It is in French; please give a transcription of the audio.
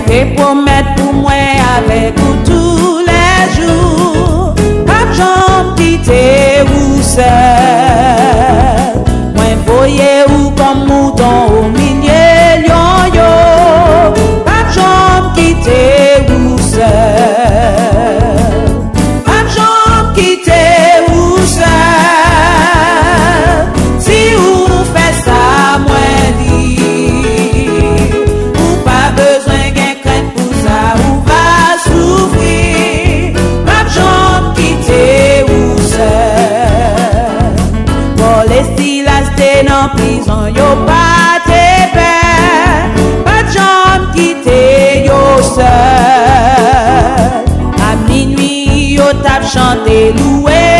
Te promettre pour moi avec vous tous les jours, pas jamais quitter vous seul. Moi voyez vous comme mouton au milieu lion yo, pas jamais quitter vous seul, pas jamais quitter vous seul. Si vous faites ça, moi dit, ou pas besoin en prison, yo pas te peur, pas de jambe quitter yo seul. À minuit, yo tap chanté loué.